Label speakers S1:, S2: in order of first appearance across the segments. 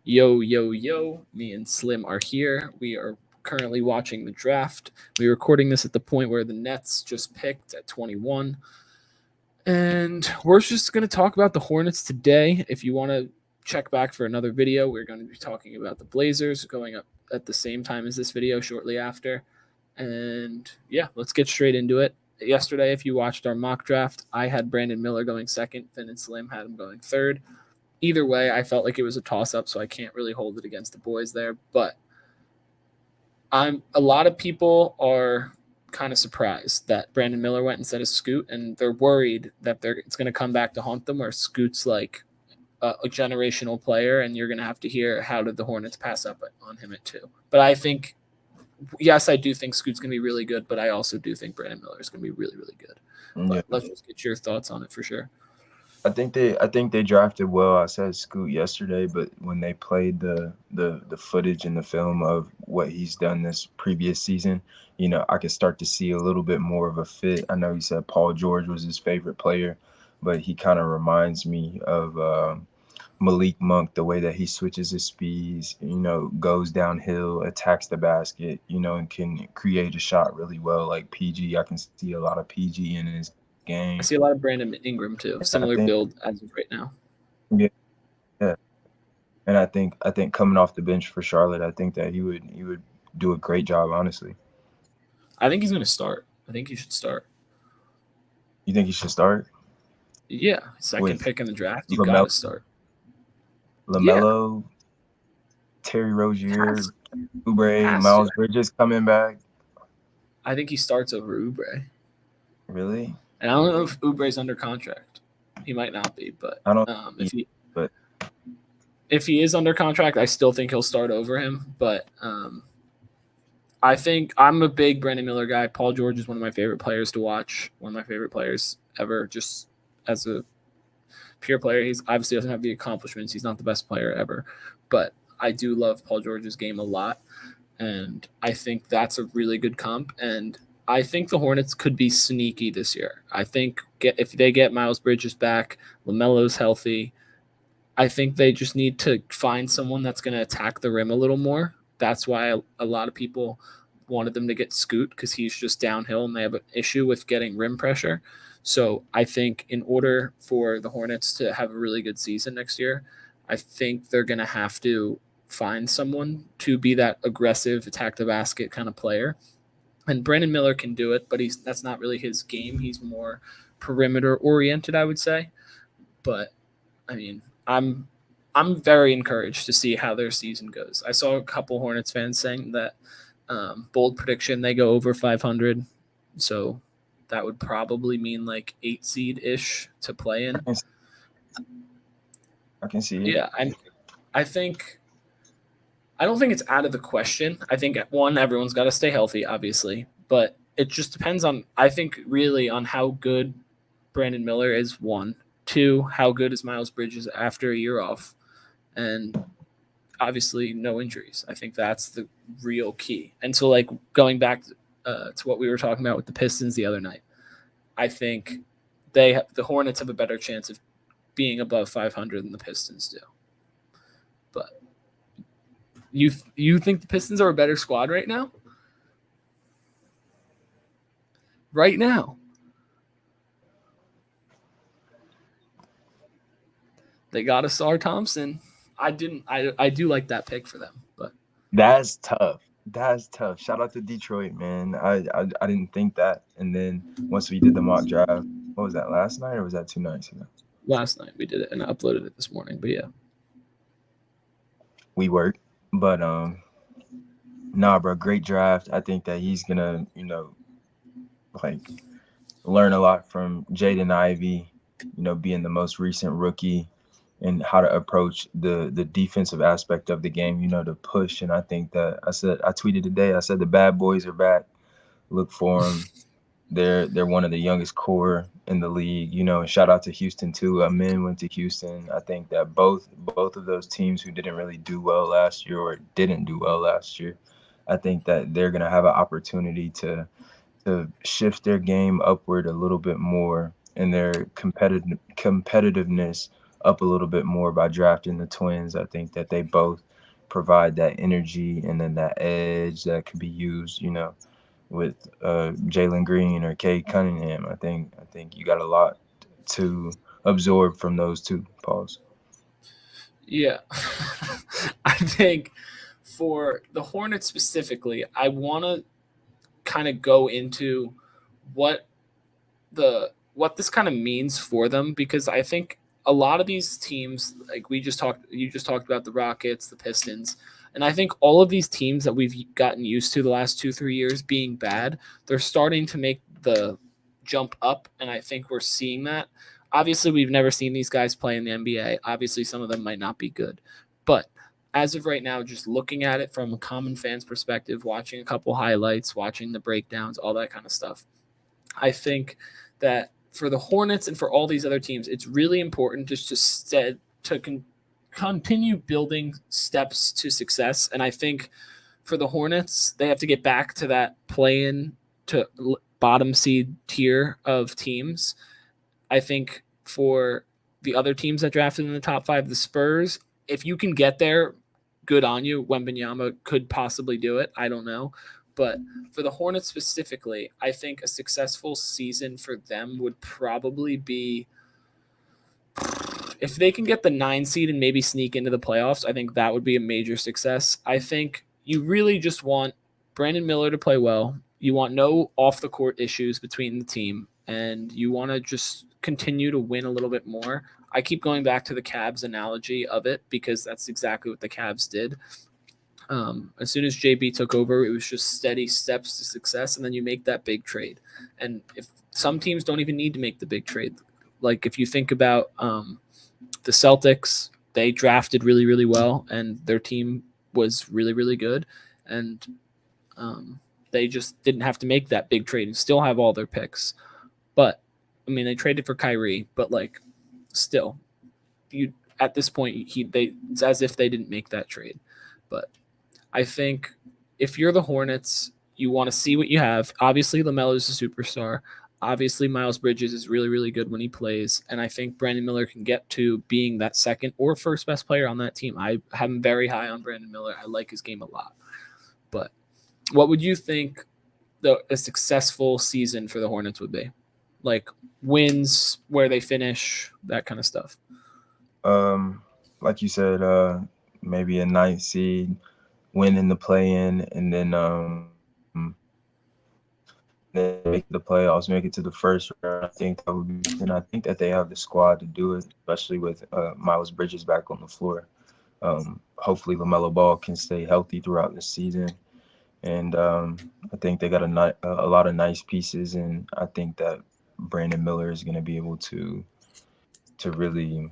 S1: Yo, yo, yo. Me and Slim are here. We are currently watching the draft. We're recording this at the point where the Nets just picked at 21. And we're just going to talk about the Hornets today. If you want to check back for another video, we're going to be talking about the Blazers going up at the same time as this video shortly after. And yeah, let's get straight into it. Yesterday, if you watched our mock draft, I had Brandon Miller going second. Finn and Slim had him going third. Either way, I felt like it was a toss-up, so I can't really hold it against the boys there. But a lot of people are kind of surprised that Brandon Miller went instead of Scoot, and they're worried that it's going to come back to haunt them, where Scoot's like a generational player, and you're going to have to hear how did the Hornets pass up on him at 2. But I think, yes, I do think Scoot's going to be really good, but I also do think Brandon Miller is going to be really, really good. But let's just get your thoughts on it for sure.
S2: I think they drafted well. I said Scoot yesterday, but when they played the footage and the film of what he's done this previous season, I could start to see a little bit more of a fit. I know he said Paul George was his favorite player, but he kind of reminds me of Malik Monk, the way that he switches his speeds, goes downhill, attacks the basket, and can create a shot really well. Like PG, I can see a lot of PG in his game.
S1: I see a lot of Brandon Ingram too. Similar build as of right now.
S2: Yeah. And I think coming off the bench for Charlotte, I think that he would do a great job, honestly.
S1: I think he's going to start. I think he should start.
S2: You think he should start?
S1: Yeah, second pick in the draft. You got to start.
S2: LaMelo, Terry Rozier, Oubre, Miles Bridges coming back.
S1: I think he starts over Oubre.
S2: Really?
S1: And I don't know if Oubre's under contract. He might not be, but
S2: I don't.
S1: If he is under contract, I still think he'll start over him. But I think I'm a big Brandon Miller guy. Paul George is one of my favorite players to watch. One of my favorite players ever, just as a pure player. He's obviously doesn't have the accomplishments. He's not the best player ever, but I do love Paul George's game a lot, and I think that's a really good comp. And I think the Hornets could be sneaky this year. I think if they get Miles Bridges back, LaMelo's healthy, I think they just need to find someone that's going to attack the rim a little more. That's why a lot of people wanted them to get Scoot, because he's just downhill and they have an issue with getting rim pressure. So I think in order for the Hornets to have a really good season next year, I think they're going to have to find someone to be that aggressive, attack the basket kind of player. And Brandon Miller can do it, but that's not really his game. He's more perimeter oriented, I would say. But I mean, I'm very encouraged to see how their season goes. I saw a couple Hornets fans saying that bold prediction they go over 500, so that would probably mean like 8 seed ish to play in.
S2: I can see it.
S1: Yeah, I don't think it's out of the question. I think one, everyone's got to stay healthy, obviously, but it just depends on, I think, really on how good Brandon Miller is. 1, 2, how good is Miles Bridges after a year off, and obviously no injuries. I think that's the real key. And so, like, going back to what we were talking about with the Pistons the other night, I think the Hornets have a better chance of being above 500 than the Pistons do. But you think the Pistons are a better squad right now? Right now. They got Asar Thompson. I do like that pick for them, but
S2: that's tough. Shout out to Detroit, man. I didn't think that. And then once we did the mock draft, what was that, last night or was that 2 nights ago?
S1: Last night we did it and I uploaded it this morning, but yeah.
S2: We worked. But nah, bro, great draft. I think that he's gonna, like learn a lot from Jaden Ivey, being the most recent rookie, and how to approach the defensive aspect of the game, to push. And I think that I tweeted today, I said the bad boys are back. Look for them. They're one of the youngest core in the league, and shout out to Houston too. Amin went to Houston. I think that both of those teams who didn't really do well last year or didn't do well last year, I think that they're going to have an opportunity to shift their game upward a little bit more in their competitiveness up a little bit more by drafting the twins. I think that they both provide that energy and then that edge that could be used, with Jalen Green or Cade Cunningham. I think you got a lot to absorb from those two. Pause.
S1: Yeah. I think for the Hornets specifically, I want to kind of go into what what this kind of means for them, because I think a lot of these teams, like you just talked about the Rockets, the Pistons, and I think all of these teams that we've gotten used to the last 2-3 years being bad, they're starting to make the jump up, and I think we're seeing that. Obviously, we've never seen these guys play in the NBA. Obviously, some of them might not be good, but as of right now, just looking at it from a common fan's perspective, watching a couple highlights, watching the breakdowns, all that kind of stuff, I think that for the Hornets and for all these other teams, it's really important just to continue building steps to success. And I think for the Hornets, they have to get back to that play-in to bottom seed tier of teams. I think for the other teams that drafted in the top five, the Spurs, if you can get there, good on you. Wembenyama could possibly do it. I don't know. But for the Hornets specifically, I think a successful season for them would probably be if they can get the 9 seed and maybe sneak into the playoffs. I think that would be a major success. I think you really just want Brandon Miller to play well. You want no off the court issues between the team, and you want to just continue to win a little bit more. I keep going back to the Cavs analogy of it because that's exactly what the Cavs did. As soon as JB took over, it was just steady steps to success, and then you make that big trade. And if some teams don't even need to make the big trade, like if you think about the Celtics, they drafted really, really well, and their team was really, really good, and they just didn't have to make that big trade and still have all their picks. But I mean, they traded for Kyrie, but like, still, you at this point, it's as if they didn't make that trade. But I think if you're the Hornets, you want to see what you have. Obviously, LaMelo is a superstar. Obviously, Miles Bridges is really, really good when he plays. And I think Brandon Miller can get to being that second or first best player on that team. I have him very high on Brandon Miller. I like his game a lot. But what would you think a successful season for the Hornets would be? Like wins, where they finish, that kind of stuff.
S2: Like you said, maybe a ninth seed, win in the play-in, and then make the playoffs, make it to the first round. I think that would be, and I think that they have the squad to do it, especially with Miles Bridges back on the floor. Hopefully, LaMelo Ball can stay healthy throughout the season, and I think they got a lot of nice pieces, and I think that Brandon Miller is going to be able to really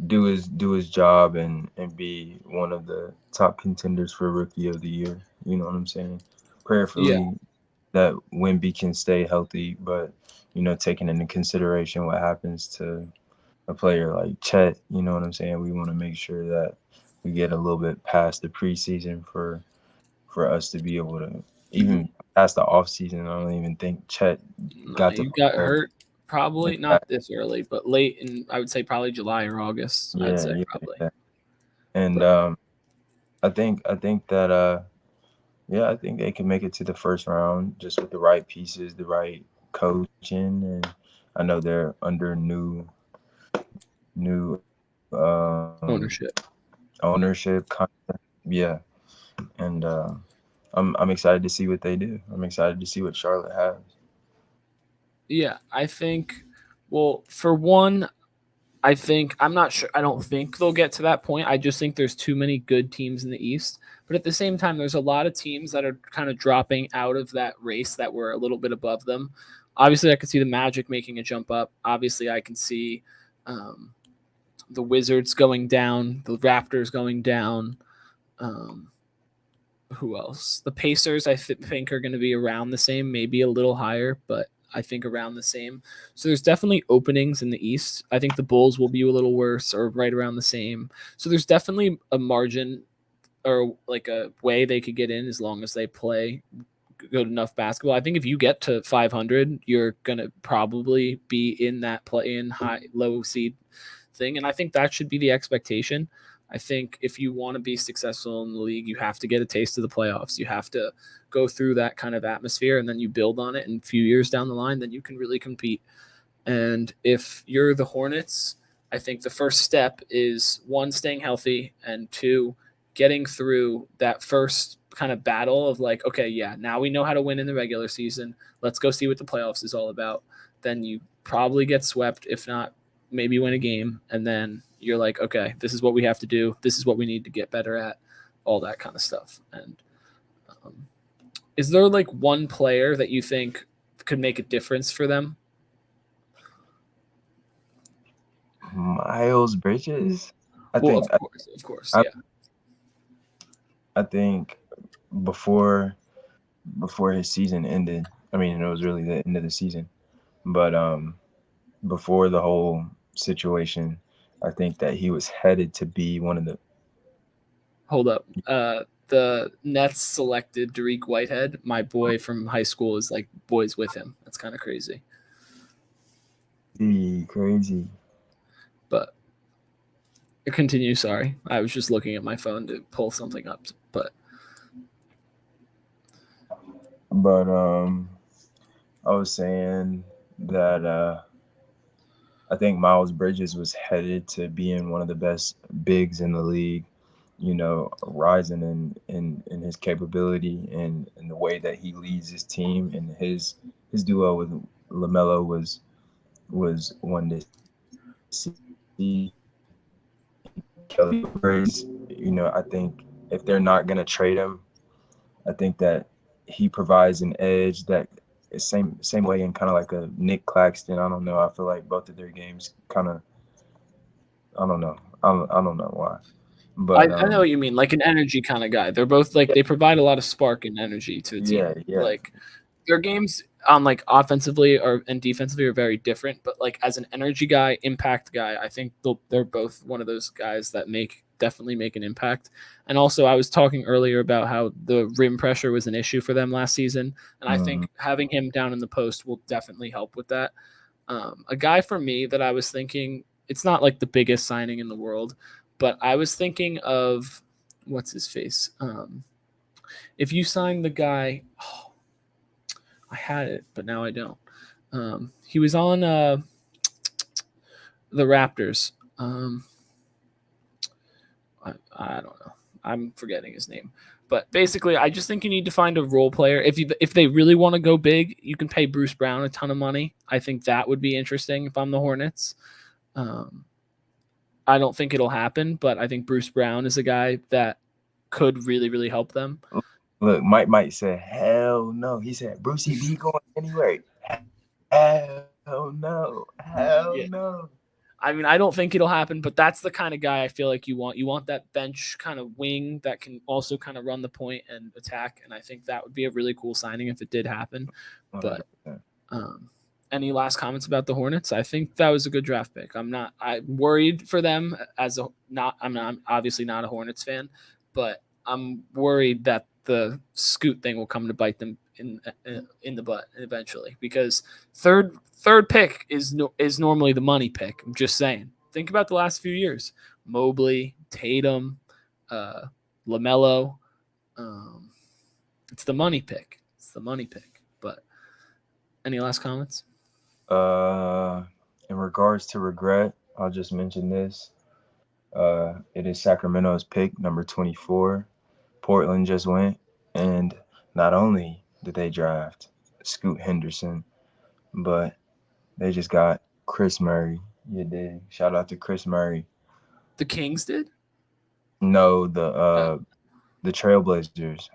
S2: do his job and be one of the top contenders for Rookie of the Year. You know what I'm saying?
S1: Yeah.
S2: Prayerfully that Wemby can stay healthy, but taking into consideration what happens to a player like Chet, you know what I'm saying? We want to make sure that we get a little bit past the preseason for us to be able to even past the offseason. I don't even think Chet got to
S1: You got
S2: prepare.
S1: hurt probably not this early, but late in, I would say probably July or August. I'd
S2: Yeah,
S1: say
S2: yeah,
S1: probably.
S2: yeah. And
S1: But
S2: I think that yeah, I think they can make it to the first round just with the right pieces, the right coaching, and I know they're under new
S1: ownership.
S2: ownership. Yeah, and I'm excited to see what they do. I'm excited to see what Charlotte has.
S1: Yeah, I think. Well, for one, I think I'm not sure. I don't think they'll get to that point. I just think there's too many good teams in the East. But at the same time, there's a lot of teams that are kind of dropping out of that race that were a little bit above them. Obviously, I can see the Magic making a jump up. Obviously, I can see um, the Wizards going down, the Raptors going down. Um, who else? The Pacers, I think, are going to be around the same, maybe a little higher, but I think around the same. So there's definitely openings in the East. I think the Bulls will be a little worse or right around the same. So there's definitely a margin or like a way they could get in as long as they play good enough basketball. I think if you get to 500, you're gonna probably be in that play-in low seed thing, and I think that should be the expectation. I think if you want to be successful in the league, you have to get a taste of the playoffs. You have to go through that kind of atmosphere, and then you build on it. And a few years down the line, then you can really compete. And if you're the Hornets, I think the first step is one, staying healthy, and two, getting through that first kind of battle of like, okay, yeah, now we know how to win in the regular season. Let's go see what the playoffs is all about. Then you probably get swept, if not maybe win a game. And then you're like, okay, this is what we have to do. This is what we need to get better at, all that kind of stuff. And is there like one player that you think could make a difference for them?
S2: Miles Bridges.
S1: Of course, yeah.
S2: I think before his season ended, I mean, it was really the end of the season, but before the whole situation, I think that he was headed to be one of the.
S1: Hold up. The Nets selected Derek Whitehead. My boy from high school is like boys with him. That's kind of crazy.
S2: Crazy.
S1: But continue. Sorry, I was just looking at my phone to pull something up. But
S2: I was saying that I think Miles Bridges was headed to being one of the best bigs in the league. You know, rising in his capability and the way that he leads his team, and his duo with LaMelo was one to see. Kelly Grace, you know, I think if they're not gonna trade him, I think that he provides an edge that is same way in kind of like a Nick Claxton. I don't know. I feel like both of their games kind of. I don't know. I don't know why. But
S1: I know what you mean, like an energy kind of guy. They're both like they provide a lot of spark and energy to the team.
S2: yeah.
S1: Like their games on like offensively and defensively are very different, but like as an energy guy, impact guy, I think they're both one of those guys that definitely make an impact. And also, I was talking earlier about how the rim pressure was an issue for them last season, and I think having him down in the post will definitely help with that. A guy for me that I was thinking, it's not like the biggest signing in the world, but I was thinking of what's his face. If you sign the guy, I had it, but now I don't. He was on the Raptors. I don't know. I'm forgetting his name. But basically, I just think you need to find a role player. If they really want to go big, you can pay Bruce Brown a ton of money. I think that would be interesting if I'm the Hornets. I don't think it'll happen, but I think Bruce Brown is a guy that could really, really help them.
S2: Look, Mike might say, hell no. He said, Brucey B going anywhere. Hell no. Hell no.
S1: I mean, I don't think it'll happen, but that's the kind of guy I feel like you want. You want that bench kind of wing that can also kind of run the point and attack, and I think that would be a really cool signing if it did happen. 100%. But any last comments about the Hornets? I think that was a good draft pick. I'm worried for them I'm obviously not a Hornets fan, but I'm worried that the Scoot thing will come to bite them in the butt eventually, because third pick is normally the money pick. I'm just saying. Think about the last few years: Mobley, Tatum, LaMelo. It's the money pick. But any last comments?
S2: In regards to regret, I'll just mention this. It is Sacramento's pick, number 24. Portland just went, and not only did they draft Scoot Henderson, but they just got Chris Murray. You dig? Shout out to Chris Murray.
S1: The Kings did?
S2: No, the Trailblazers.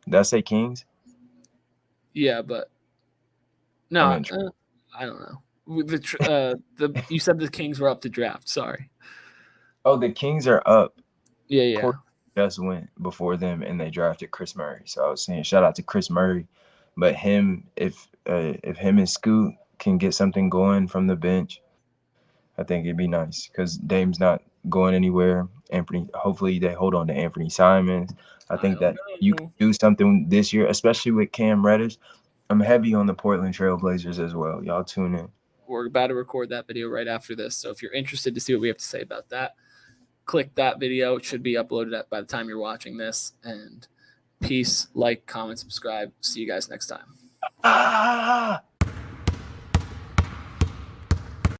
S2: Did I say Kings?
S1: Yeah, but no, I don't know. You said the Kings were up to draft. Sorry.
S2: Oh, the Kings are up.
S1: Yeah.
S2: Portland just went before them, and they drafted Chris Murray. So I was saying, shout out to Chris Murray. But him, if him and Scoot can get something going from the bench, I think it'd be nice, because Dame's not going anywhere, Anthony. Hopefully they hold on to Anthony Simons. I think
S1: don't
S2: that you can
S1: know.
S2: do something this year, especially with Cam Reddish. I'm heavy on the Portland Trailblazers as well. Y'all tune in.
S1: We're about to record that video right after this. So if you're interested to see what we have to say about that, click that video. It should be uploaded by the time you're watching this. And peace, like, comment, subscribe. See you guys next time.